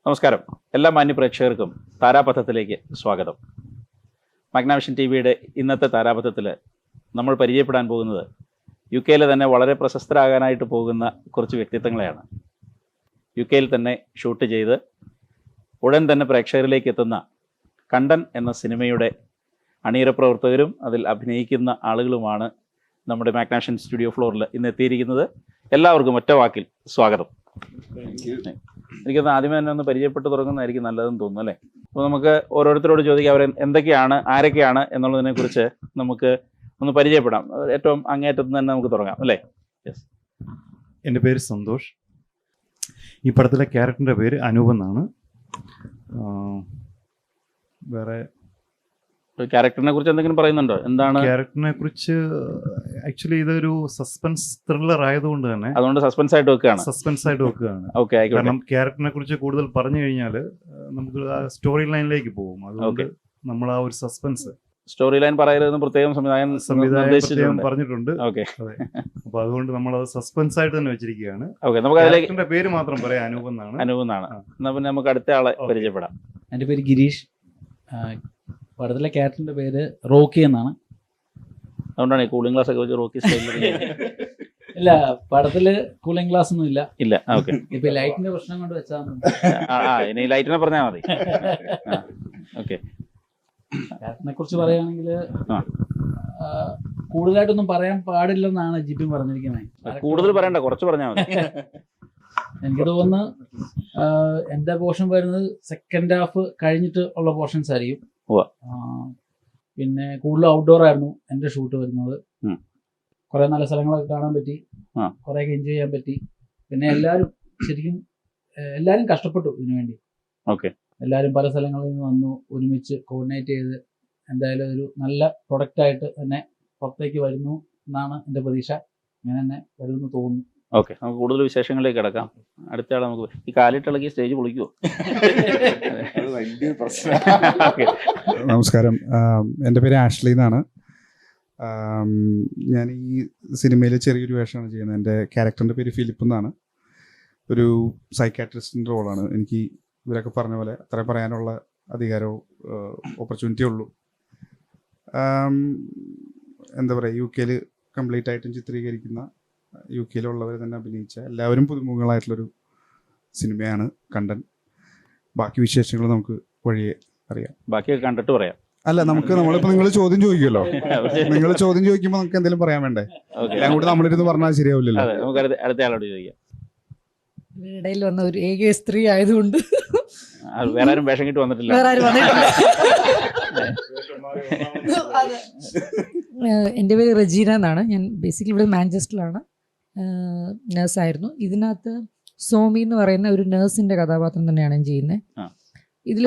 നമസ്കാരം. എല്ലാ മാന്യപ്രേക്ഷകർക്കും താരാപഥത്തിലേക്ക് സ്വാഗതം. മാഗ്നാവിഷൻ ടി വിയുടെ ഇന്നത്തെ താരാപഥത്തിൽ നമ്മൾ പരിചയപ്പെടാൻ പോകുന്നത് UK-യിലെ തന്നെ വളരെ പ്രശസ്തരാകാനായിട്ട് പോകുന്ന കുറച്ച് വ്യക്തിത്വങ്ങളെയാണ്. UK-യിൽ തന്നെ ഷൂട്ട് ചെയ്ത് ഉടൻ തന്നെ പ്രേക്ഷകരിലേക്ക് എത്തുന്ന കണ്ടൻ എന്ന സിനിമയുടെ അണിയറ പ്രവർത്തകരും അതിൽ അഭിനയിക്കുന്ന ആളുകളുമാണ് നമ്മുടെ മാഗ്നാവിഷൻ സ്റ്റുഡിയോ ഫ്ലോറിൽ ഇന്ന് എത്തിയിരിക്കുന്നത്. എല്ലാവർക്കും ഒറ്റ വാക്കിൽ സ്വാഗതം. എനിക്കൊന്ന് ആദ്യമേ തന്നെ ഒന്ന് പരിചയപ്പെട്ട് തുടങ്ങുന്നതായിരിക്കും നല്ലതെന്ന് തോന്നുന്നു, അല്ലേ? അപ്പോൾ നമുക്ക് ഓരോരുത്തരോട് ചോദിക്കാം അവർ എന്തൊക്കെയാണ്, ആരൊക്കെയാണ് എന്നുള്ളതിനെ കുറിച്ച് നമുക്ക് ഒന്ന് പരിചയപ്പെടാം. ഏറ്റവും അങ്ങേയറ്റത്ത് തന്നെ നമുക്ക് തുടങ്ങാം, അല്ലേ? യെസ്. എൻ്റെ പേര് സന്തോഷ്. ഈ പടത്തിലെ ക്യാരക്ടറിൻ്റെ പേര് അനൂപ് എന്നാണ്. വേറെ ക്യാരക്ടറിനെ കുറിച്ച് എന്തെങ്കിലും പറയുന്നുണ്ടോ? എന്താണ് ക്യാരക്ടറിനെ കുറിച്ച്? ആക്ച്വലി ഇതൊരു സസ്പെൻസ് ത്രില്ലർ ആയതുകൊണ്ട് തന്നെ അതുകൊണ്ട് സസ്പെൻസ് ആയിട്ട് വെക്കുകയാണ്. ഓക്കെ, കാരണം ക്യാരക്ടറിനെ കുറിച്ച് കൂടുതൽ പറഞ്ഞു കഴിഞ്ഞാൽ നമുക്ക് ആ സ്റ്റോറി ലൈനിലേക്ക് പോകും. അതുകൊണ്ട് നമ്മൾ ആ ഒരു സസ്പെൻസ് സ്റ്റോറി ലൈൻ പറയരുതെന്ന് പ്രത്യേകം സംവിധായകൻ പറഞ്ഞിട്ടുണ്ട്. ഓക്കെ, അപ്പൊ അതുകൊണ്ട് നമ്മൾ അത് സസ്പെൻസ് ആയിട്ട് തന്നെ വെച്ചിരിക്കുകയാണ്. ഓക്കെ, നമുക്ക് അതിലേക്ക് പേര് മാത്രം പറയാം, അനൂപ് എന്നാണ്. എന്നാ പിന്നെ നമുക്ക് അടുത്ത ആളെ പരിചയപ്പെടാം. എൻ്റെ പേര് ഗിരീഷ്. പടത്തിലെ ക്യാരക്ടറിന്റെ പേര് റോക്കി എന്നാണ്. അതുകൊണ്ടാണ് ഈ കൂളിംഗ് ഗ്ലാസ് ഒക്കെ വെച്ച് റോക്കി സ്റ്റൈലിൽ. ഇല്ല, പടത്തില് കൂളിംഗ് ഗ്ലാസ് ഒന്നും ഇല്ല. ഓക്കെ, ഇപ്പൊ ലൈറ്റിന്റെ പ്രശ്നം കൊണ്ട് വെച്ചാൽ ഇനി ലൈറ്റിനെ പറഞ്ഞാൽ മതി. ഓക്കെ, ക്യാരക്ടറിനെ കുറിച്ച് പറയുകയാണെങ്കിൽ കൂടുതലായിട്ടൊന്നും പറയാൻ പാടില്ലെന്നാണ് ജിബിൻ പറഞ്ഞിരിക്കുന്നത്. കൂടുതൽ പറയണ്ട, കുറച്ച് പറഞ്ഞാൽ മതി. എനിക്ക് തോന്നുന്നു എന്റെ പോർഷൻ വരുന്നത് സെക്കൻഡ് ഹാഫ് കഴിഞ്ഞിട്ട് ഉള്ള പോർഷൻസ് ആയിരിക്കും. പിന്നെ കൂടുതൽ ഔട്ട്ഡോർ ആയിരുന്നു എന്റെ ഷൂട്ട് വരുന്നത്. കുറെ നല്ല സ്ഥലങ്ങളൊക്കെ കാണാൻ പറ്റി, കുറെയൊക്കെ എൻജോയ് ചെയ്യാൻ പറ്റി. പിന്നെ എല്ലാരും കഷ്ടപ്പെട്ടു ഇതിനു വേണ്ടി. എല്ലാരും പല സ്ഥലങ്ങളിൽ നിന്ന് വന്നു, ഒരുമിച്ച് കോർഡിനേറ്റ് ചെയ്ത് എന്തായാലും ഒരു നല്ല പ്രൊഡക്റ്റ് ആയിട്ട് തന്നെ പുറത്തേക്ക് വരുന്നു എന്നാണ് എന്റെ പ്രതീക്ഷ. അങ്ങനെ തന്നെ വരുമെന്ന് തോന്നുന്നു. ഓക്കെ, നമുക്ക് കൂടുതൽ വിശേഷങ്ങളിലേക്ക് കിടക്കാം. അടുത്ത ആളെ നമുക്ക് ഈ കാലിട്ടിളക്കി സ്റ്റേജ് പൊളിക്കുവോ? നമസ്കാരം, എൻ്റെ പേര് ആഷ്ലി എന്നാണ്. ഞാൻ ഈ സിനിമയിൽ ചെറിയൊരു വേഷമാണ് ചെയ്യുന്നത്. എൻ്റെ ക്യാരക്ടറിൻ്റെ പേര് ഫിലിപ്പ് എന്നാണ്. ഒരു സൈക്കാട്രിസ്റ്റിൻ്റെ റോളാണ്. എനിക്ക് ഇവരൊക്കെ പറഞ്ഞ പോലെ അത്ര പറയാനുള്ള അധികാരവും ഓപ്പർച്യൂണിറ്റി ഉള്ളൂ. എന്താ പറയുക, UK-യിൽ കംപ്ലീറ്റ് ആയിട്ടും ചിത്രീകരിക്കുന്ന, UK-യിലുള്ളവർ തന്നെ അഭിനയിച്ച എല്ലാവരും പുതുമുഖങ്ങളായിട്ടുള്ളൊരു സിനിമയാണ് കണ്ടൻ. ബാക്കി വിശേഷങ്ങൾ നമുക്ക് വഴിയെ അറിയാം. ബാക്കിയൊക്കെ കണ്ടിട്ട് പറയാം. അല്ല, നമ്മളിപ്പോൾ നിങ്ങൾ ചോദ്യം ചോദിക്കുമല്ലോ, നിങ്ങൾ ചോദ്യം ചോദിക്കുമ്പോൾ നമുക്ക് എന്തെങ്കിലും പറയാൻ വേണ്ടേ? എല്ലാം കൂടി നമ്മളിരുന്ന് പറഞ്ഞാൽ ശരിയാവില്ലല്ലോ. നമുക്ക് അടുത്ത ആളോട് ചോദിക്കാം. ഇടയിൽ വന്ന ഒരു ഏക സ്ത്രീ ആയതുകൊണ്ട് വേറെ ആരും വേഷം കിട്ടി വന്നിട്ടില്ല. എൻ്റെ പേര് റജീന എന്നാണ്. ഞാൻ ബേസിക്കലി ഇവിടെ മാഞ്ചസ്റ്ററിലാണ് നേഴ്സായിരുന്നു. ഇതിനകത്ത് സോമി എന്ന് പറയുന്ന ഒരു നേഴ്സിന്റെ കഥാപാത്രം തന്നെയാണ് ഞാൻ ചെയ്യുന്നത്. ഇതിൽ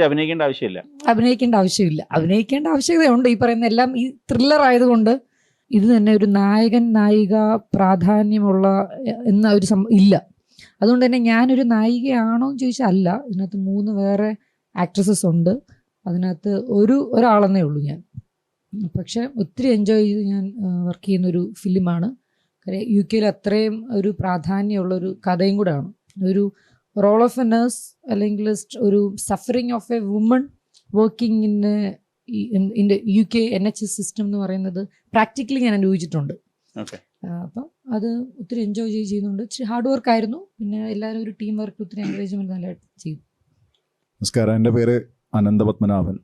അഭിനയിക്കേണ്ട ആവശ്യമില്ല. അഭിനയിക്കേണ്ട ആവശ്യകതയുണ്ട്. ഈ പറയുന്ന എല്ലാം ഈ ത്രില്ലർ ആയതുകൊണ്ട് ഇത് തന്നെ ഒരു നായകൻ നായിക പ്രാധാന്യമുള്ള എന്ന ഒരു ഇല്ല. അതുകൊണ്ട് തന്നെ ഞാനൊരു നായികയാണോ എന്ന് ചോദിച്ചാൽ അല്ല. ഇതിനകത്ത് 3 വേറെ ആക്ട്രസസ് ഉണ്ട്. അതിനകത്ത് ഒരാളെന്നേ ഉള്ളൂ ഞാൻ. പക്ഷെ ഒത്തിരി എൻജോയ് ചെയ്ത് ഞാൻ വർക്ക് ചെയ്യുന്നൊരു ഫിലിമാണ്. കാര്യം UK-യിൽ അത്രയും ഒരു പ്രാധാന്യമുള്ളൊരു കഥയും കൂടെയാണ്. ഒരു റോൾ ഓഫ് എ നേഴ്സ്, അല്ലെങ്കിൽ ഒരു suffering of A woman working in UK NHS system എന്ന് പറയുന്നത് പ്രാക്ടിക്കലി ഞാൻ അനുഭവിച്ചിട്ടുണ്ട്. അപ്പം അത് ഒത്തിരി എൻജോയ് ചെയ്യുന്നുണ്ട്. ഇച്ചിരി ഹാർഡ് വർക്ക് ആയിരുന്നു. പിന്നെ എല്ലാവരും ഒരു ടീം വർക്ക്, ഒത്തിരി എൻകറേജ്മെന്റ് നല്ലതായിട്ട് ചെയ്തു. നമസ്കാരം, എൻ്റെ പേര് അനന്തപത്മനാഭൻ.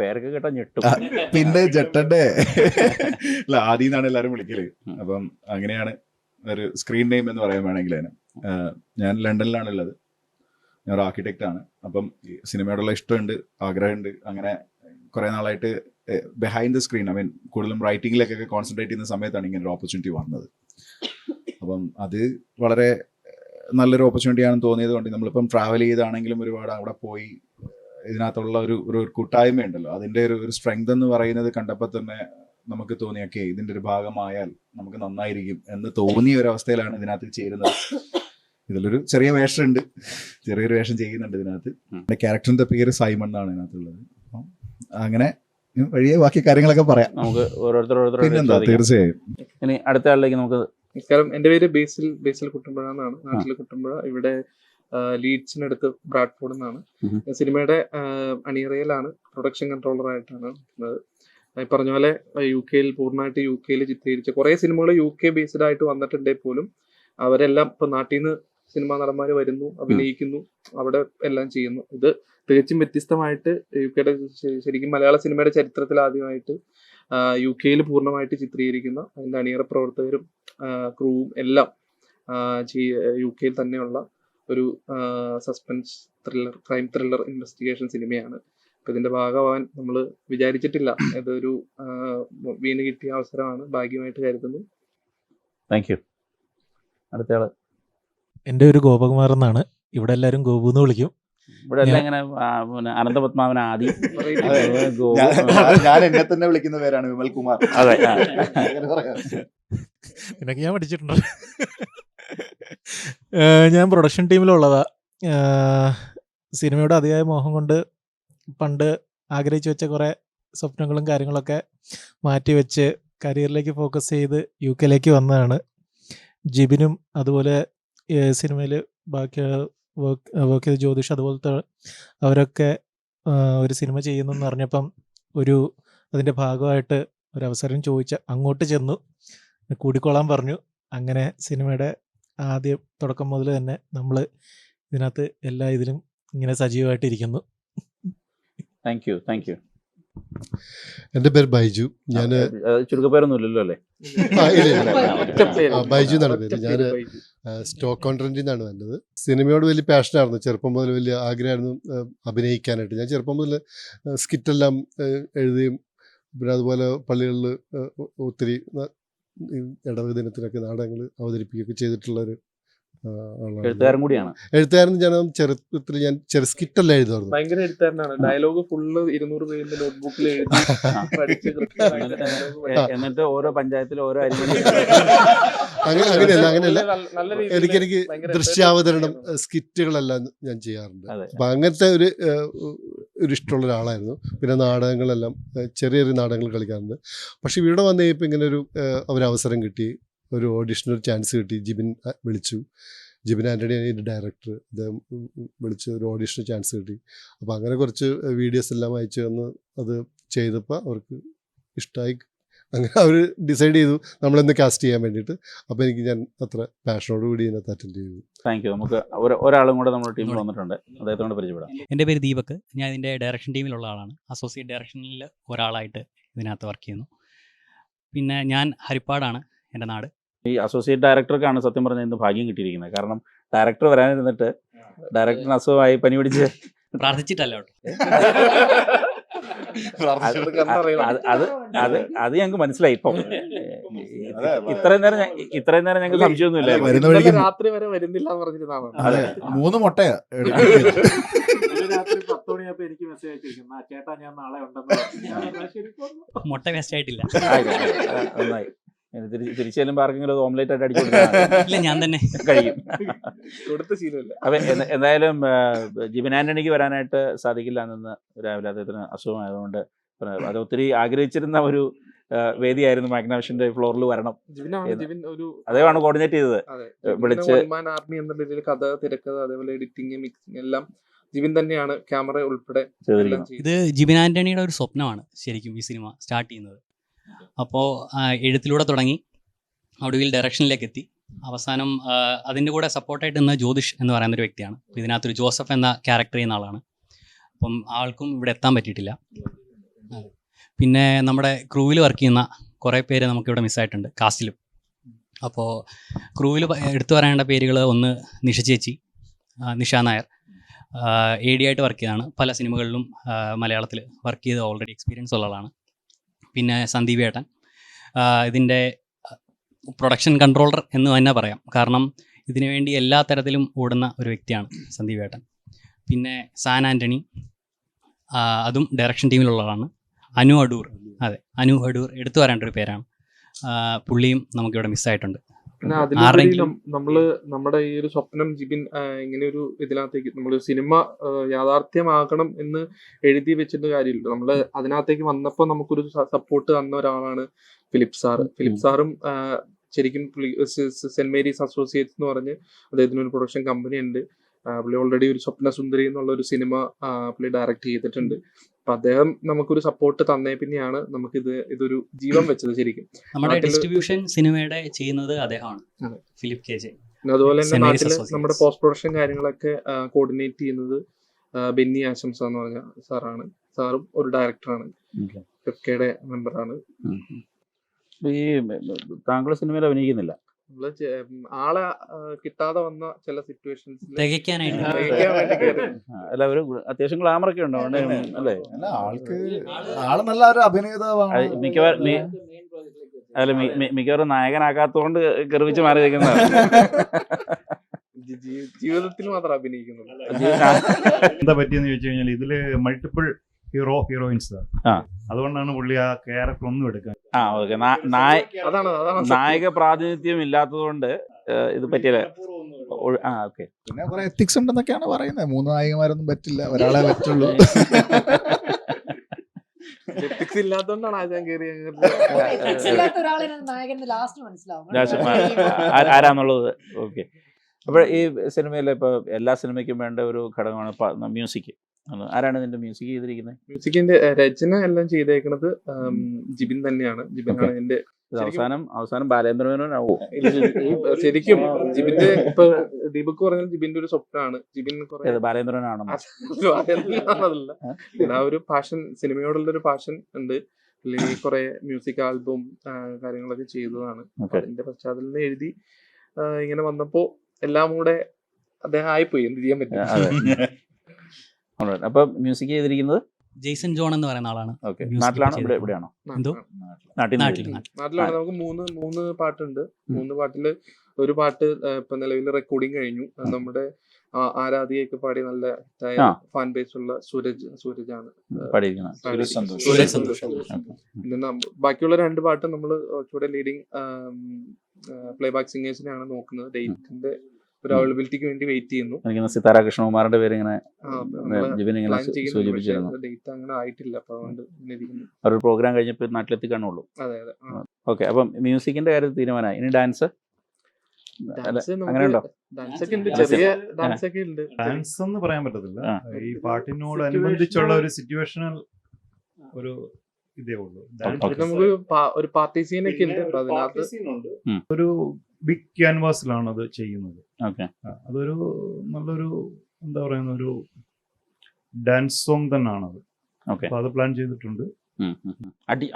പേരൊക്കെ കേട്ടാ ഞെട്ടും. പിന്നെ ജട്ടന്റെ ആദി എന്നാണ് എല്ലാരും വിളിക്കല്. അപ്പം അങ്ങനെയാണ് ഒരു സ്ക്രീൻ നെയിം എന്ന് പറയാൻ വേണമെങ്കിൽ. ഞാൻ ലണ്ടനിലാണുള്ളത്. ഞാൻ ഒരു ആർക്കിടെക്റ്റ് ആണ്. അപ്പം സിനിമയോടുള്ള ഇഷ്ടമുണ്ട്, ആഗ്രഹമുണ്ട്. അങ്ങനെ കുറെ നാളായിട്ട് ബിഹൈൻഡ് ദ സ്ക്രീൻ, കൂടുതലും റൈറ്റിംഗിലേക്കൊക്കെ കോൺസെൻട്രേറ്റ് ചെയ്യുന്ന സമയത്താണ് ഇങ്ങനെ ഒരു ഓപ്പർച്യൂണിറ്റി വന്നത്. അപ്പം അത് വളരെ നല്ലൊരു ഓപ്പർച്യൂണിറ്റി ആണെന്ന് തോന്നിയത് കൊണ്ട് നമ്മളിപ്പം ട്രാവൽ ചെയ്താണെങ്കിലും ഒരുപാട് അവിടെ പോയി ഇതിനകത്തുള്ള ഒരു കൂട്ടായ്മ ഉണ്ടല്ലോ, അതിൻ്റെ ഒരു സ്ട്രെങ്ത് എന്ന് പറയുന്നത് കണ്ടപ്പോൾ തന്നെ നമുക്ക് തോന്നി ഓക്കെ ഇതിൻ്റെ ഒരു ഭാഗമായാൽ നമുക്ക് നന്നായിരിക്കും എന്ന് തോന്നിയ ഒരവസ്ഥയിലാണ് ഇതിനകത്ത് ചേരുന്നത്. ഇതിലൊരു ചെറിയ വേഷമുണ്ട്, ചെറിയൊരു വേഷം ചെയ്യുന്നുണ്ട് ഇതിനകത്ത്. എൻ്റെ ക്യാരക്ടറിൻ്റെ പേര് സൈമൺ എന്നാണ് ഇതിനകത്തുള്ളത്. അപ്പം അങ്ങനെ വഴിയെ ബാക്കി കാര്യങ്ങളൊക്കെ പറയാം. നമുക്ക് ഓരോരുത്തരോട് തീർച്ചയായും. ഇനി അടുത്ത ആളിലേക്ക് നമുക്ക് നമസ്കാരം. എൻ്റെ പേര് ബേസിൽ കുട്ടമ്പുഴ എന്നാണ്. നാട്ടിൽ കുട്ടമ്പുഴ. ഇവിടെ ലീഡ്സിനടുത്ത് ബ്രാഡ്ഫോർഡ് എന്നാണ്. സിനിമയുടെ അണിയറയിലാണ്, പ്രൊഡക്ഷൻ കൺട്രോളർ ആയിട്ടാണ് നിൽക്കുന്നത്. ഈ പറഞ്ഞ പോലെ പൂർണ്ണമായിട്ട് യു കെയിൽ ചിത്രീകരിച്ച കുറേ സിനിമകൾ യു കെ ബേസ്ഡ് ആയിട്ട് വന്നിട്ടുണ്ടെങ്കിൽ പോലും അവരെല്ലാം ഇപ്പൊ നാട്ടിൽ നിന്ന് സിനിമാ നടന്മാർ വരുന്നു, അഭിനയിക്കുന്നു, അവിടെ എല്ലാം ചെയ്യുന്നു. ഇത് തികച്ചും വ്യത്യസ്തമായിട്ട് യു കെയുടെ ശരിക്കും മലയാള സിനിമയുടെ ചരിത്രത്തിൽ ആദ്യമായിട്ട് യു കെയിൽ പൂർണ്ണമായിട്ട് ചിത്രീകരിക്കുന്ന അതിൻ്റെ അണിയറ പ്രവർത്തകരും ക്രൂവും എല്ലാം യു കെയിൽ തന്നെയുള്ള ഒരു സസ്പെൻസ് ക്രൈം ത്രില്ലർ ഇൻവെസ്റ്റിഗേഷൻ സിനിമയാണ്. അപ്പൊ ഇതിന്റെ ഭാഗമാവാൻ നമ്മൾ വിചാരിച്ചിട്ടില്ല. ഇതൊരു വീണ് കിട്ടിയ അവസരമാണ്, ഭാഗ്യമായിട്ട് കരുതുന്നു. Thank you. അടുത്തയാള്. എൻ്റെ ഒരു ഗോപകുമാർ എന്നാണ്. ഇവിടെ എല്ലാവരും ഗോപു എന്ന് വിളിക്കും. ഇവിടെ എല്ലാം ഇങ്ങനെ പിന്നെ അനന്തപത്മാവൻ ആദി. ഞാൻ എന്നെ തന്നെ വിളിക്കുന്ന പേരാണ് വിമൽ കുമാർ. അതെ. എന്നൊക്കെ ഞാൻ പഠിച്ചിട്ടുണ്ട്. ഞാൻ പ്രൊഡക്ഷൻ ടീമിലുള്ളതാ. സിനിമയുടെ അതിയായ മോഹം കൊണ്ട് പണ്ട് ആഗ്രഹിച്ചു വെച്ച കുറേ സ്വപ്നങ്ങളും കാര്യങ്ങളൊക്കെ മാറ്റിവെച്ച് കരിയറിലേക്ക് ഫോക്കസ് ചെയ്ത് യു കെയിലേക്ക് വന്നതാണ്. ജിബിനും അതുപോലെ സിനിമയിൽ ബാക്കി വർക്ക് ചെയ്ത ജ്യോതിഷ് അതുപോലത്തെ അവരൊക്കെ ഒരു സിനിമ ചെയ്യുന്നെന്ന് അറിഞ്ഞപ്പം അതിൻ്റെ ഭാഗമായിട്ട് ഒരവസരം അങ്ങോട്ട് ചെന്നു, കൂടിക്കോളാൻ പറഞ്ഞു. അങ്ങനെ സിനിമയുടെ ആദ്യം തുടക്കം മുതൽ തന്നെ നമ്മൾ ഇതിനകത്ത് എല്ലാ ഇതിലും ഇങ്ങനെ സജീവമായിട്ടിരിക്കുന്നു. Thank you. എൻ്റെ പേര് ബൈജു. ഞാൻ ചുരുക്കപ്പേരൊന്നും ഇല്ലല്ലോ അല്ലേ? ബൈജു എന്നാണ് പേര്. ഞാൻ സ്റ്റോക്ക് കോൺട്രൻറ്റിൽ നിന്നാണ് വന്നത്. സിനിമയോട് വലിയ പാഷനായിരുന്നു. ചെറുപ്പം മുതൽ വലിയ ആഗ്രഹമായിരുന്നു അഭിനയിക്കാനായിട്ട്. ഞാൻ ചെറുപ്പം മുതൽ സ്കിറ്റെല്ലാം എഴുതുകയും പിന്നെ അതുപോലെ പള്ളികളിൽ ഒത്തിരി ഇടവ ദിനത്തിനൊക്കെ നാടകങ്ങൾ അവതരിപ്പിക്കുകയൊക്കെ ചെയ്തിട്ടുള്ളൊരു എഴുത്തുകാരൻ കൂടിയാണ്. എഴുത്തുകാരൻ ഞാൻ ചെറുപ്പത്തിൽ ഞാൻ ചെറു സ്കിറ്റെല്ലാം എഴുതുമായിരുന്നു. ഭയങ്കര എഴുത്തുകാരനാണ്. ഡയലോഗ് ഫുള്ള് 200 പേജിന്റെ നോട്ട്ബുക്കിൽ എഴുതി എന്നിട്ട് ഓരോ പഞ്ചായത്തിലും ഓരോ അങ്ങനെയല്ല. എനിക്ക് ദൃശ്യാവതരണം സ്കിറ്റുകളെല്ലാം ഞാൻ ചെയ്യാറുണ്ട്. അപ്പൊ അങ്ങനത്തെ ഒരു ഇഷ്ടമുള്ള ഒരാളായിരുന്നു. പിന്നെ നാടകങ്ങളെല്ലാം ചെറിയ നാടകങ്ങൾ കളിക്കാറുണ്ട്. പക്ഷെ ഇവിടെ വന്നു കഴിയുമ്പോൾ ഇങ്ങനെ ഒരു അവസരം കിട്ടി, ഒരു ഓഡിഷനൊരു ചാൻസ് കിട്ടി. ജിബിൻ ആൻ്റണി അതിൻ്റെ ഡയറക്ടർ, അദ്ദേഹം വിളിച്ച് ഒരു ഓഡിഷന് ചാൻസ് കിട്ടി. അപ്പോൾ അങ്ങനെ കുറച്ച് വീഡിയോസ് എല്ലാം അയച്ചു തന്ന് അത് ചെയ്തപ്പോൾ അവർക്ക് ഇഷ്ടമായി. അങ്ങനെ അവർ ഡിസൈഡ് ചെയ്തു നമ്മളെന്ന് കാസ്റ്റ് ചെയ്യാൻ വേണ്ടിയിട്ട്. അപ്പോൾ ഞാൻ അത്ര പാഷനോട് കൂടി ഇതിനകത്ത് അറ്റൻഡ് ചെയ്തു. Thank you. നമുക്ക് ഒരാളും കൂടെ നമ്മുടെ ടീമിൽ വന്നിട്ടുണ്ട്, അദ്ദേഹത്തോട് പരിചയപ്പെടാം. എൻ്റെ പേര് ദീപക്. ഞാൻ ഇതിൻ്റെ ഡയറക്ഷൻ ടീമിലുള്ള ആളാണ്. അസോസിയേറ്റ് ഡയറക്ഷനിൽ ഒരാളായിട്ട് ഇതിനകത്ത് വർക്ക് ചെയ്യുന്നു. പിന്നെ ഞാൻ ഹരിപ്പാടാണ് എൻ്റെ നാട്. ഈ അസോസിയേറ്റ് ഡയറക്ടർക്കാണ് സത്യം പറഞ്ഞാൽ ഇന്ന് ഭാഗ്യം കിട്ടിയിരിക്കുന്നത്. കാരണം ഡയറക്ടർ വരാനിരുന്നിട്ട് ഡയറക്ടറിന് അസുഖമായി പനി പിടിച്ച് പ്രാർത്ഥിച്ചിട്ടല്ലോ. അത് ഞങ്ങൾക്ക് മനസ്സിലായി. ഇപ്പം ഇത്രയും നേരം ഞങ്ങൾക്ക് സംശയമൊന്നുമില്ല. രാത്രി വരെ വരുന്നില്ല എന്ന് പറഞ്ഞിരുന്നാണ്. 3 മുട്ടയാ. രാത്രി 10 മണിയായപ്പോ എനിക്ക് മെസ്സേജ് അയച്ചിരിക്കുന്നു, ചേട്ടാ ഞാൻ നാളെ ഉണ്ടെന്ന്. മുട്ട വേസ്റ്റ് ആയിട്ടില്ല. നന്നായി. തിരിച്ചു ചെല്ലുമ്പോൾ ആർക്കെങ്കിലും ഓംലേറ്റ് ആയിട്ട് അടിച്ചു ഞാൻ തന്നെ കഴിയും. കൊടുത്ത ശീലമില്ല. അപ്പൊ എന്തായാലും ജിബിൻ ആന്റണിക്ക് വരാനായിട്ട് സാധിക്കില്ല എന്ന് രാവിലെ അദ്ദേഹത്തിന് അസുഖമായതുകൊണ്ട് അത് ഒത്തിരി ആഗ്രഹിച്ചിരുന്ന ഒരു വേദിയായിരുന്നു. മാഗ്നാവിഷന്റെ ഫ്ലോറിൽ വരണം. അദ്ദേഹമാണ് കോർഡിനേറ്റ് ചെയ്തത്. വിളിച്ച് ആർമി എന്ന രീതിയിൽ കഥ, തിരക്കഥ, അതേപോലെ എഡിറ്റിംഗ്, മിക്സിംഗ് എല്ലാം ജിബിൻ തന്നെയാണ്, ക്യാമറ ഉൾപ്പെടെ. ഇത് ജിബിൻ ആന്റണിയുടെ ഒരു സ്വപ്നമാണ് ശരിക്കും ഈ സിനിമ സ്റ്റാർട്ട് ചെയ്യുന്നത്. അപ്പോൾ എഴുത്തിലൂടെ തുടങ്ങി ഒടുവിൽ ഡയറക്ഷനിലേക്ക് എത്തി. അവസാനം അതിൻ്റെ കൂടെ സപ്പോർട്ടായിട്ട് നിന്ന ജ്യോതിഷ് എന്ന് പറയുന്നൊരു വ്യക്തിയാണ്. ഇതിനകത്തൊരു ജോസഫ് എന്ന ക്യാരക്ടർ ചെയ്യുന്ന ആളാണ്. അപ്പം ആൾക്കും ഇവിടെ എത്താൻ പറ്റിയിട്ടില്ല. പിന്നെ നമ്മുടെ ക്രൂവിൽ വർക്ക് ചെയ്യുന്ന കുറേ പേര് നമുക്കിവിടെ മിസ്സായിട്ടുണ്ട് കാസ്റ്റിലും. അപ്പോൾ ക്രൂവിൽ എടുത്തു പറയേണ്ട പേരുകൾ, ഒന്ന് നിഷ ചേച്ചി, നിഷ നായർ, AD ആയിട്ട് വർക്ക് ചെയ്തതാണ്. പല സിനിമകളിലും മലയാളത്തിൽ വർക്ക് ചെയ്ത് ഓൾറെഡി എക്സ്പീരിയൻസ് ഉള്ള ആളാണ്. പിന്നെ സന്ദീപ് ഏട്ടൻ, ഇതിൻ്റെ പ്രൊഡക്ഷൻ കൺട്രോളർ എന്ന് തന്നെ പറയാം. കാരണം ഇതിനു വേണ്ടി എല്ലാ തരത്തിലും ഓടുന്ന ഒരു വ്യക്തിയാണ് സന്ദീപ് ഏട്ടൻ. പിന്നെ സാൻ ആൻ്റണി, അതും ഡയറക്ഷൻ ടീമിലുള്ളതാണ്. അനു അടൂർ എടുത്തു വരേണ്ട ഒരു പേരാണ്. പുള്ളിയും നമുക്കിവിടെ മിസ്സായിട്ടുണ്ട്. പിന്നെ അതിലുപരി നമ്മുടെ ഈ ഒരു സ്വപ്നം ജിബിൻ ഇങ്ങനെ ഒരു ഇതിനകത്തേക്ക് നമ്മൾ സിനിമ യാഥാർത്ഥ്യമാക്കണം എന്ന് എഴുതി വെച്ചിട്ട് കാര്യമില്ല. നമ്മൾ അതിനകത്തേക്ക് വന്നപ്പോൾ നമുക്കൊരു സപ്പോർട്ട് തന്ന ഒരാളാണ് ഫിലിപ്പ് സാറും ശരിക്കും സെന്റ് മേരീസ് അസോസിയേറ്റ്സ് എന്ന് പറഞ്ഞ് അദ്ദേഹത്തിന് ഒരു പ്രൊഡക്ഷൻ കമ്പനി ഉണ്ട്. പുള്ളി ഓൾറെഡി ഒരു സ്വപ്ന സുന്ദരി എന്നുള്ള ഒരു സിനിമ പുള്ളി ഡയറക്റ്റ് ചെയ്തിട്ടുണ്ട്. അപ്പൊ അദ്ദേഹം നമുക്കൊരു സപ്പോർട്ട് തന്നേ പിന്നെയാണ് നമുക്ക് ഇതൊരു ജീവൻ വെച്ചത്. ശരിക്കും നമ്മുടെ ഡിസ്ട്രിബ്യൂഷൻ സിനിമയുടെ ചെയ്യുന്നത് അദ്ദേഹമാണ്, ഫിലിപ്പ് കെ ജെ. അതുപോലെ തന്നെ നാട്ടില് നമ്മുടെ പോസ്റ്റ് പ്രൊഡക്ഷൻ കാര്യങ്ങളൊക്കെ കോർഡിനേറ്റ് ചെയ്യുന്നത് ബെന്നി ആശംസ എന്ന് പറഞ്ഞ സാറാണ്. സാറും ഒരു ഡയറക്ടറാണ്, ഫിഫ്കയുടെ മെമ്പറാണ്. ഈ താങ്കൾ സിനിമയിൽ അഭിനയിക്കുന്നില്ല? ആളെ കിട്ടാതെ വന്ന ചില സിറ്റുവേഷൻസ് അല്ല, ഒരു അത്യാവശ്യം ഗ്ലാമർ ഒക്കെ ഉണ്ടോ അല്ലേ? ആൾക്ക് ആള് നല്ല ഒരു അഭിനേതാവാണ്. മിക്കവാറും നായകനാക്കാത്തോണ്ട് ഗർവിച്ച് മാറി നിൽക്കുന്നതാണ്. ജീവിതത്തിൽ മാത്രം അഭിനയിക്കുന്നത്. എന്താ പറ്റിയെന്ന് ചോദിച്ചു കഴിഞ്ഞാൽ ഇതില് മൾട്ടിപ്പിൾ ഹീറോയിൻസ്, അതുകൊണ്ടാണ് പുള്ളി ആ ക്യാരക്ടർ ഒന്നും എടുക്കാൻ. നായക പ്രാതിനിധ്യം ഇല്ലാത്തതുകൊണ്ട് ഇത് പറ്റില്ല. പിന്നെ കുറെ എത്തിക്സ് ഉണ്ടെന്നൊക്കെയാണ് പറയുന്നത്. 3 നായികമാരൊന്നും പറ്റില്ല, ഒരാളെ പറ്റുള്ളൂ. എത്തിക്സ് ഇല്ലാത്തതുകൊണ്ടാണ് ആരാന്നുള്ളത്. ഓക്കെ. അപ്പോൾ ഈ സിനിമയിൽ ഇപ്പോൾ എല്ലാ സിനിമയ്ക്കും വേണ്ട ഒരു ഘടകമാണ് മ്യൂസിക്. ആരാണ് ഇതിന്റെ മ്യൂസിക് ചെയ്തിരിക്കുന്നത്? മ്യൂസിക്കിന്റെ രചന എല്ലാം ചെയ്തേക്കുന്നത് ജിബിൻ തന്നെയാണ്. ജിബിനാണ് എന്റെ അവസാനം ബാലേന്ദ്രമേനോനാവും ശരിക്കും. ജിബിന്റെ ഇപ്പൊ ദീപക് പറഞ്ഞാൽ ജിബിന്റെ ഒരു സ്വപ്നമാണ്. ജിബിൻ ബാലേന്ദ്രനാണോ? ആ ഒരു പാഷൻ, സിനിമയോടുള്ള ഒരു പാഷൻ ഉണ്ട്. അല്ലെങ്കിൽ കുറെ മ്യൂസിക് ആൽബം കാര്യങ്ങളൊക്കെ ചെയ്തതാണ്. അതിന്റെ പശ്ചാത്തലം എഴുതി ഇങ്ങനെ വന്നപ്പോ എല്ലാം കൂടെ അദ്ദേഹം ആയിപ്പോയി. എന്ത് ചെയ്യാൻ പറ്റും. അപ്പൊ മ്യൂസിക് ചെയ്തിരിക്കുന്നത് ജെയ്സൺ ജോൺ എന്ന് പറയുന്ന ആളാണ്. നാട്ടിലാണോ ഇവിടെയാണോ? നാട്ടിലാണ്. നമുക്ക് മൂന്ന് പാട്ടുണ്ട്. 3 പാട്ടില് ഒരു പാട്ട് ഇപ്പൊ നിലവിൽ റെക്കോർഡിങ് കഴിഞ്ഞു. നമ്മുടെ ആരാധികയൊക്കെ പാടി നല്ല ഫാൻ ബേസ് ഉള്ള സൂരജാണ് പിന്നെ ബാക്കിയുള്ള 2 പാട്ട് നമ്മള് കുറച്ചുകൂടെ ലീഡിങ് പ്ലേ ബാക്ക് സിംഗേഴ്സിനെയാണ് നോക്കുന്നത്. ഡേറ്റിന്റെ ഒരു അവൈലബിലിറ്റിക്ക് വേണ്ടി വെയിറ്റ് ചെയ്യുന്നു. സിതാര കൃഷ്ണകുമാറിന്റെ പേര് ഇങ്ങനെ ഡേറ്റ് അങ്ങനെ ആയിട്ടില്ല. അപ്പൊ അതുകൊണ്ട് ഒരു പ്രോഗ്രാം കഴിഞ്ഞപ്പോൾ നാട്ടിലെത്തി കാണുള്ളൂ. അതെ അതെ. ഓക്കെ. അപ്പം മ്യൂസിക്കിന്റെ കാര്യത്തിൽ തീരുമാനമായി. ഇനി ഡാൻസ് അങ്ങനെയുണ്ടോ? ചെറിയ ഡാൻസ് ഒക്കെ ഉണ്ട്. ഡാൻസ് എന്ന് പറയാൻ പറ്റത്തില്ല. ഈ പാട്ടിനോട് അനുബന്ധിച്ചുള്ള ഒരു സിറ്റുവേഷണൽ ഒരു ഇതേ ഉള്ളൂ. നമുക്ക് ഒരു പാർട്ടി സീൻ ഒക്കെ ഉണ്ട്. അതിനകത്ത് ഒരു ബിഗ് ക്യാൻവാസിലാണ് അത് ചെയ്യുന്നത്. അതൊരു നല്ലൊരു എന്താ പറയുന്ന ഒരു ഡാൻസ് സോങ് തന്നെയാണത്. അപ്പൊ അത് പ്ലാൻ ചെയ്തിട്ടുണ്ട്.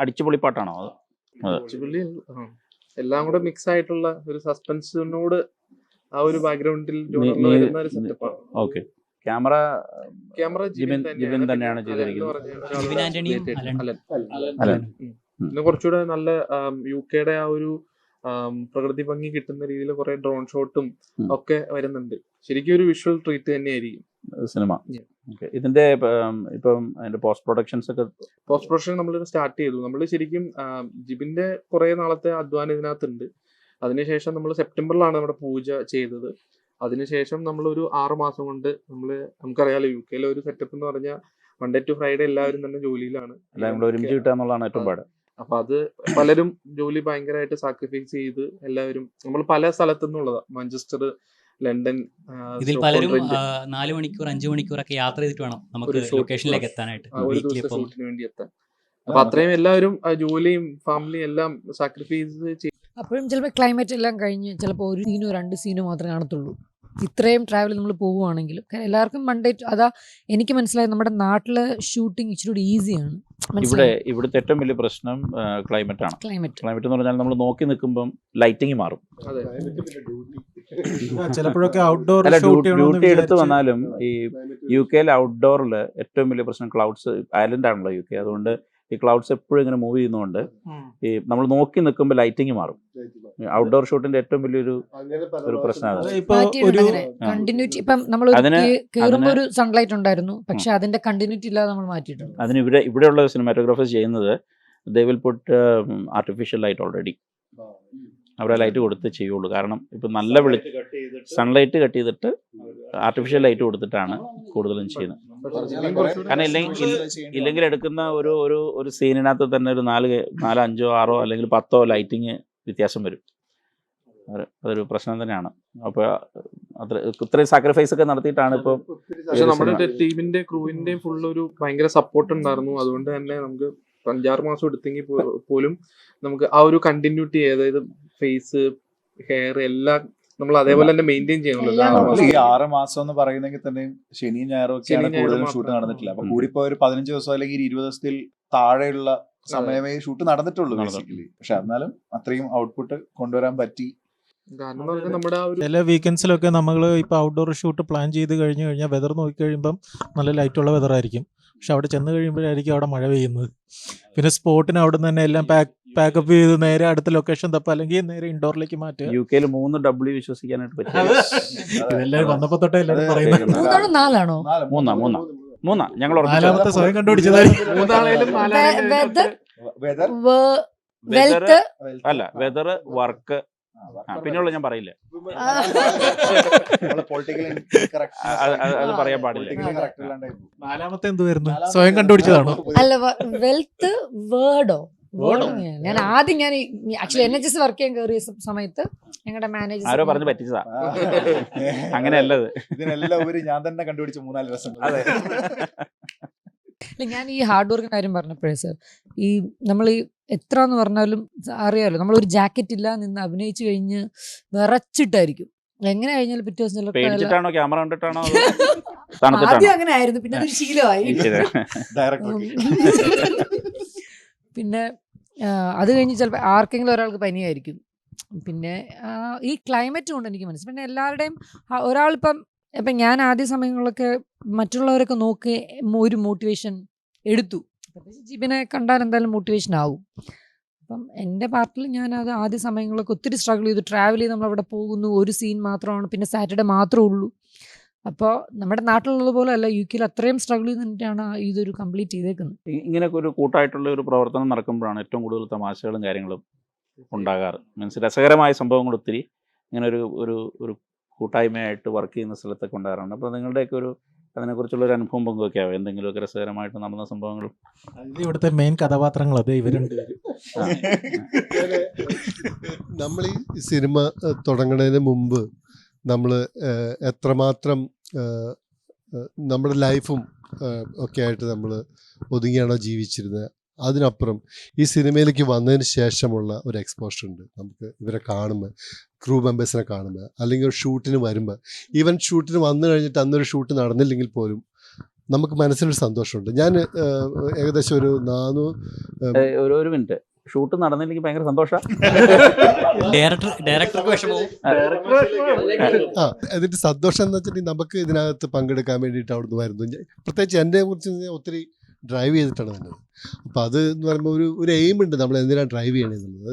അടിച്ചുപൊളിപ്പാട്ടാണോ? എല്ലാം കൂടെ മിക്സ് ആയിട്ടുള്ള ഒരു സസ്പെൻസിനോട് ആ ഒരു ബാക്ക്ഗ്രൗണ്ടിൽ വരുന്ന ഒരു സെറ്റപ്പാണ്. ഓക്കെ. ക്യാമറ ജിബിൻ തന്നെയാണ് ചെയ്തിരിക്കുന്നത്. പിന്നെ കുറച്ചുകൂടെ നല്ല യുകെയുടെ ആ ഒരു പ്രകൃതി ഭംഗി കിട്ടുന്ന രീതിയിൽ കുറെ ഡ്രോൺ ഷോട്ടും ഒക്കെ വരുന്നുണ്ട്. ശരിക്കും ഒരു വിഷ്വൽ ട്രീറ്റ് തന്നെയായിരിക്കും സിനിമ. ഇതിന്റെ ഇപ്പം അതിന്റെ പോസ്റ്റ് പ്രൊഡക്ഷൻ നമ്മൾ സ്റ്റാർട്ട് ചെയ്തു. നമ്മൾ ശരിക്കും ജിബിന്റെ കുറെ നാളത്തെ അധ്വാനം ഇതിനകത്തുണ്ട്. അതിനുശേഷം നമ്മൾ സെപ്റ്റംബറിലാണ് നമ്മുടെ പൂജ ചെയ്തത്. അതിനുശേഷം നമ്മൾ ഒരു 6 മാസം കൊണ്ട് നമുക്കറിയാലോ യുകെയിലെ ഒരു സെറ്റപ്പ് എന്ന് പറഞ്ഞാൽ മൺഡേ ടു ഫ്രൈഡേ എല്ലാവരും തന്നെ ജോലിയിലാണ്. ഒരുമിച്ച് കിട്ടുക എന്നുള്ളതാണ് ഏറ്റവും പാട്. അപ്പൊ അത് പലരും ജോലി ഭയങ്കരമായിട്ട് സാക്രിഫൈസ് ചെയ്ത് എല്ലാവരും നമ്മൾ പല സ്ഥലത്തു നിന്നുള്ളതാ. മാഞ്ചസ്റ്റർ, ലണ്ടൻ, ഇതിൽ പലരും 4 മണിക്കൂർ 5 മണിക്കൂറൊക്കെ യാത്ര ചെയ്തിട്ട് വേണം നമുക്ക് ലൊക്കേഷനിലേക്ക് എത്താനായിട്ട്, ഒരു ദിവസം ഷൂട്ടിന് വേണ്ടി എത്താൻ. അപ്പൊ അത്രയും എല്ലാവരും ജോലിയും ഫാമിലിയും എല്ലാം സാക്രിഫൈസ് ചെയ്യും. അപ്പോഴും ചിലപ്പോൾ ക്ലൈമറ്റ് എല്ലാം കഴിഞ്ഞ് ചിലപ്പോൾ 1 സീനോ 2 സീനോ മാത്രമേ കാണത്തുള്ളൂ. ഇത്രയും ട്രാവൽ നമ്മൾ പോവുകയാണെങ്കിലും എല്ലാവർക്കും മൺഡേ അതാ എനിക്ക് മനസ്സിലായത്. നമ്മുടെ നാട്ടിലെ ഷൂട്ടിംഗ് ഇച്ചിരി ഈസിയാണ്. ഇവിടുത്തെ ഏറ്റവും വലിയ പ്രശ്നം ക്ലൈമറ്റ് ആണ്. ക്ലൈമറ്റ് എന്ന് പറഞ്ഞാൽ നമ്മൾ നോക്കി നിൽക്കുമ്പോൾ ലൈറ്റിംഗ് മാറും. ചിലപ്പോഴൊക്കെ ഔട്ട്ഡോർ ഡ്യൂട്ടി എടുത്ത് വന്നാലും ഈ യുകെയിൽ ഔട്ട്ഡോറിൽ ഏറ്റവും വലിയ പ്രശ്നം ക്ലൗഡ്സ്. ഐലൻഡ് ആണല്ലോ യുകെ, അതുകൊണ്ട് ഈ ക്ലൗഡ്സ് എപ്പോഴും ഇങ്ങനെ മൂവ് ചെയ്യുന്നതുകൊണ്ട് ഈ നമ്മൾ നോക്കി നിൽക്കുമ്പോൾ ലൈറ്റിംഗ് മാറും. ഔട്ട്ഡോർ ഷൂട്ടിന്റെ ഏറ്റവും വലിയൊരു പ്രശ്നമാണ്. കണ്ടിന്യൂറ്റി ഇപ്പം നമ്മൾ കേറുമ്പോൾ ഒരു സൺലൈറ്റ് ഉണ്ടായിരുന്നു, പക്ഷെ അതിന്റെ കണ്ടിന്യൂറ്റി ഇല്ലാതെ നമ്മൾ മാറ്റിയിട്ടുണ്ട്. അതിന് ഇവിടെയുള്ള സിനിമാറ്റോഗ്രാഫേഴ്സ് ചെയ്യുന്നത് they will put artificial light already. അവരെ ലൈറ്റ് കൊടുത്ത് ചെയ്യുള്ളൂ. കാരണം ഇപ്പം നല്ല സൺലൈറ്റ് കട്ട് ചെയ്തിട്ട് ആർട്ടിഫിഷ്യൽ ലൈറ്റ് കൊടുത്തിട്ടാണ് കൂടുതലും ചെയ്യുന്നത്. കാരണം ഇല്ലെങ്കിൽ എടുക്കുന്ന ഒരു സീനിനകത്ത് തന്നെ ഒരു 4, 5, 6 അല്ലെങ്കിൽ 10 ലൈറ്റിങ് വ്യത്യാസം വരും. അതൊരു പ്രശ്നം തന്നെയാണ്. അപ്പോൾ അത്ര ഇത്രയും സാക്രിഫൈസ് ഒക്കെ നടത്തിയിട്ടാണ് ഇപ്പോൾ. പക്ഷെ നമ്മുടെ ടീമിന്റെ ക്രൂവിന്റെയും ഫുൾ ഒരു ഭയങ്കര സപ്പോർട്ട് ഉണ്ടായിരുന്നു. അതുകൊണ്ട് തന്നെ നമുക്ക് 5-6 മാസം എടുത്തെങ്കിൽ പോലും നമുക്ക് ആ ഒരു കണ്ടിന്യൂറ്റി, അതായത് ഫേസ്, ഹെയർ എല്ലാം നമ്മൾ അതേപോലെ തന്നെ മെയിൻറ്റെയിൻ ചെയ്യണമല്ലോ. ഈ 6 മാസം എന്ന് പറയുന്നെങ്കിൽ തന്നെ ശനിയും ഞായറും ഒക്കെയാണ് കൂടുതലും ഷൂട്ട് നടന്നിട്ടില്ല. അപ്പൊ കൂടിപ്പോ ഒരു 15 ദിവസം അല്ലെങ്കിൽ 20 ദിവസത്തിൽ താഴെയുള്ള സമയമേ ഷൂട്ട് നടന്നിട്ടുള്ളൂ ബേസിക്കലി. പക്ഷെ എന്നാലും അത്രയും ഔട്ട്പുട്ട് കൊണ്ടുവരാൻ പറ്റി. കാരണം എന്ന് പറഞ്ഞാൽ നമ്മുടെ ആ ഒരു ചില വീക്കെൻഡ്സിലൊക്കെ നമ്മൾ ഇപ്പോൾ ഔട്ട്ഡോർ ഷൂട്ട് പ്ലാൻ ചെയ്ത് കഴിഞ്ഞ് കഴിഞ്ഞാൽ വെതർ നോക്കി കഴിയുമ്പം നല്ല ലൈറ്റുള്ള വെതറായിരിക്കും. പക്ഷെ അവിടെ ചെന്ന് കഴിയുമ്പോഴായിരിക്കും അവിടെ മഴ പെയ്യുന്നത്. പിന്നെ സ്പോട്ടിന് അവിടെ നിന്ന് തന്നെ എല്ലാം പാക്കപ്പ് ചെയ്ത് നേരെ അടുത്ത ലൊക്കേഷൻ തപ്പ, അല്ലെങ്കിൽ നേരെ ഇൻഡോറിലേക്ക് മാറ്റുക. UK 3 W വിശ്വസിക്കാനായിട്ട് പറ്റും. ഇതെല്ലാം വന്നപ്പോ തൊട്ടേ എല്ലാവരും പറയുന്നത് 3 4 3 ഞങ്ങൾ നാലാമത്തെ സ്വയം കണ്ടുപിടിച്ചതായിരിക്കും. വെതർ അല്ല, വെതർ, വർക്ക്, പിന്നെയുള്ള ഞാൻ പറയില്ല, അത് പറയാൻ പാടില്ല. നാലാമത്തെ എന്തുവായിരുന്നു? സ്വയം കണ്ടുപിടിച്ചതാണോ? അല്ല, വെൽത്ത് വേർഡോ? ഞാൻ ആദ്യം ആക്ച്വലി NHS വർക്ക് ചെയ്യാൻ കയറിയ സമയത്ത് ഞങ്ങളുടെ മാനേജർ ആരോ പറഞ്ഞ് പറ്റിച്ചതാ. അങ്ങനെയല്ലത്, ഇതിനെല്ലാം ഉപരി ഞാൻ തന്നെ കണ്ടുപിടിച്ച 3-4 ദിവസം. അതെ. ഞാൻ ഈ ഹാർഡ് വർക്കിന്റെ കാര്യം പറഞ്ഞപ്പോഴേ സർ, ഈ നമ്മൾ ഈ എത്ര എന്ന് പറഞ്ഞാലും അറിയാലോ, നമ്മളൊരു ജാക്കറ്റ് ഇല്ല നിന്ന് അഭിനയിച്ചു കഴിഞ്ഞ് വിറച്ചിട്ടായിരിക്കും. എങ്ങനെ കഴിഞ്ഞാലും പിറ്റേ ദിവസം പേടിച്ചിട്ടാണോ ക്യാമറ കണ്ടിട്ടാണോ? ആദ്യം അങ്ങനെ ആയിരുന്നു, പിന്നെ അതൊരു ശീലമായി. പിന്നെ അത് കഴിഞ്ഞ് ചിലപ്പോൾ ആർക്കെങ്കിലും ഒരാൾക്ക് പനിയായിരിക്കും. പിന്നെ ഈ ക്ലൈമറ്റ് കൊണ്ട് എനിക്ക് മനസ്സിലായി. പിന്നെ എല്ലാവരുടെയും ഒരാളിപ്പം ഞാൻ ആദ്യ സമയങ്ങളിലൊക്കെ മറ്റുള്ളവരൊക്കെ നോക്കി ഒരു മോട്ടിവേഷൻ എടുത്തു. ജിബിനെ കണ്ടാൽ എന്തായാലും മോട്ടിവേഷൻ ആവും. അപ്പം എൻ്റെ പാർട്ടിൽ ഞാനത് ആദ്യ സമയങ്ങളൊക്കെ ഒത്തിരി സ്ട്രഗിൾ ചെയ്തു. ട്രാവൽ ചെയ്ത് നമ്മളവിടെ പോകുന്നു, ഒരു സീൻ മാത്രമാണ്, പിന്നെ സാറ്റർഡേ മാത്രമേ ഉള്ളൂ. അപ്പോൾ നമ്മുടെ നാട്ടിലുള്ളത് പോലെ അല്ല, UK അത്രയും സ്ട്രഗിൾ ചെയ്തിട്ടാണ് ഇതൊരു കംപ്ലീറ്റ് ചെയ്തേക്കുന്നത്. ഇങ്ങനെയൊക്കെ ഒരു കൂട്ടായിട്ടുള്ള ഒരു പ്രവർത്തനം നടക്കുമ്പോഴാണ് ഏറ്റവും കൂടുതൽ തമാശകളും കാര്യങ്ങളും ഉണ്ടാകാറ്. മീൻസ് രസകരമായ സംഭവങ്ങൾ ഒത്തിരി ഇങ്ങനെ ഒരു കൂട്ടായ്മയായിട്ട് വർക്ക് ചെയ്യുന്ന സ്ഥലത്തൊക്കെ ഉണ്ടാകാറുണ്ട്. അപ്പോൾ നിങ്ങളുടെയൊക്കെ അതിനെക്കുറിച്ചുള്ള ഒരു അനുഭവം പങ്കുവയ്ക്കാവോ? എന്തെങ്കിലുമൊക്കെ രസകരമായിട്ട് നടന്ന സംഭവങ്ങളും. ഇവിടുത്തെ മെയിൻ കഥാപാത്രങ്ങൾ അതെ ഇവരുണ്ട്. നമ്മൾ ഈ സിനിമ തുടങ്ങുന്നതിന് മുമ്പ് നമ്മൾ എത്രമാത്രം നമ്മുടെ ലൈഫും ഒക്കെ ആയിട്ട് നമ്മൾ ഒതുങ്ങിയാണോ ജീവിച്ചിരുന്നത്, അതിനപ്പുറം ഈ സിനിമയിലേക്ക് വന്നതിന് ശേഷമുള്ള ഒരു എക്സ്പോഷർ ഉണ്ട്. നമുക്ക് ഇവരെ കാണുമ്പോൾ, ക്രൂ മെമ്പേഴ്സിനെ കാണുമ്പോൾ, അല്ലെങ്കിൽ ഒരു ഷൂട്ടിന് വരുമ്പോൾ, ഈവൻ ഷൂട്ടിന് വന്നു കഴിഞ്ഞിട്ട് അന്നൊരു ഷൂട്ട് നടന്നില്ലെങ്കിൽ പോലും നമുക്ക് മനസ്സിലൊരു സന്തോഷമുണ്ട്. ഞാൻ ഏകദേശം ഒരു 400 ഒരു മിനിറ്റ്, ഷൂട്ട് നടന്നില്ലെങ്കിൽ ഭയങ്കര സന്തോഷം. അതിന്റെ സന്തോഷം എന്ന് വെച്ചിട്ടുണ്ടെങ്കിൽ നമുക്ക് ഇതിനകത്ത് പങ്കെടുക്കാൻ വേണ്ടിയിട്ട് അവിടുന്ന് വരുന്നു. പ്രത്യേകിച്ച് എൻ്റെ കുറിച്ച് ഒത്തിരി ഡ്രൈവ് ചെയ്തിട്ടാണ് വന്നത്. അപ്പോൾ അത് എന്ന് പറയുമ്പോൾ ഒരു എയിം ഉണ്ട്, നമ്മൾ എന്തിനാണ് ഡ്രൈവ് ചെയ്യണമെന്നുള്ളത്.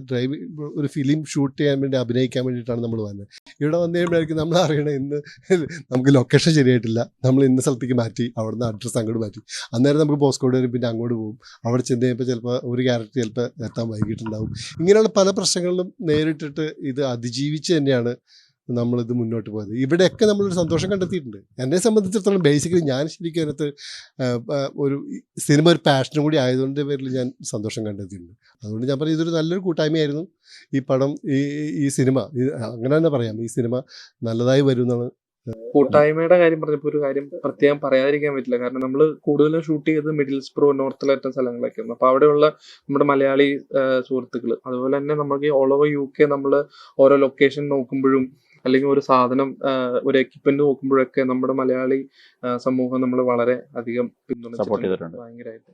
ഒരു ഫിലിം ഷൂട്ട് ചെയ്യാൻ വേണ്ടി, അഭിനയിക്കാൻ വേണ്ടിയിട്ടാണ് നമ്മൾ വന്നത്. ഇവിടെ വന്നു കഴിയുമ്പോഴായിരിക്കും നമ്മൾ അറിയണത് ഇന്ന് നമുക്ക് ലൊക്കേഷൻ ശരിയായിട്ടില്ല, നമ്മൾ ഇന്ന സ്ഥലത്തേക്ക് മാറ്റി, അവിടുന്ന് അഡ്രസ്സ് അങ്ങോട്ട് മാറ്റി. അന്നേരം നമുക്ക് പോസ്കോഡ് വരും, പിന്നെ അങ്ങോട്ട് പോകും. അവിടെ ചെന്ന് കഴിയുമ്പോൾ ചിലപ്പോൾ ഒരു ക്യാരക്ടർ ചിലപ്പോൾ എത്താൻ വൈകിട്ടുണ്ടാവും. ഇങ്ങനെയുള്ള പല പ്രശ്നങ്ങളിലും നേരിട്ടിട്ട് ഇത് അതിജീവിച്ച് തന്നെയാണ് നമ്മളിത് മുന്നോട്ട് പോയത്. ഇവിടെയൊക്കെ നമ്മളൊരു സന്തോഷം കണ്ടെത്തിയിട്ടുണ്ട്. എന്നെ സംബന്ധിച്ചിടത്തോളം ബേസിക്കലി ഞാൻ ശരിക്കും അതിനകത്ത് ഒരു സിനിമ ഒരു പാഷനും കൂടി ആയതുകൊണ്ട് പേരിൽ ഞാൻ സന്തോഷം കണ്ടെത്തിയിട്ടുണ്ട്. അതുകൊണ്ട് ഞാൻ പറയും ഇതൊരു നല്ലൊരു കൂട്ടായ്മയായിരുന്നു. ഈ പടം, ഈ സിനിമ, അങ്ങനെ തന്നെ പറയാം, ഈ സിനിമ നല്ലതായി വരുമെന്നാണ്. കൂട്ടായ്മയുടെ കാര്യം പറഞ്ഞപ്പോൾ ഒരു കാര്യം പ്രത്യേകം പറയാതിരിക്കാൻ പറ്റില്ല. കാരണം നമ്മൾ കൂടുതലും ഷൂട്ട് ചെയ്തത് മിഡിൽസ്ബ്രോ, നോർത്തിലേറ്റം സ്ഥലങ്ങളൊക്കെയാണ്. അപ്പോൾ അവിടെയുള്ള നമ്മുടെ മലയാളി സുഹൃത്തുക്കൾ, അതുപോലെ തന്നെ നമുക്ക് ഓൾ ഓവർ UK നമ്മൾ ഓരോ ലൊക്കേഷൻ നോക്കുമ്പോഴും അല്ലെങ്കിൽ ഒരു സാധനം, ഒരു എക്യുപ്മെന്റ് നോക്കുമ്പോഴൊക്കെ നമ്മുടെ മലയാളി സമൂഹം നമ്മൾ വളരെ അധികം പിന്തുണച്ചിട്ടുണ്ട് ഭയങ്കരമായിട്ട്.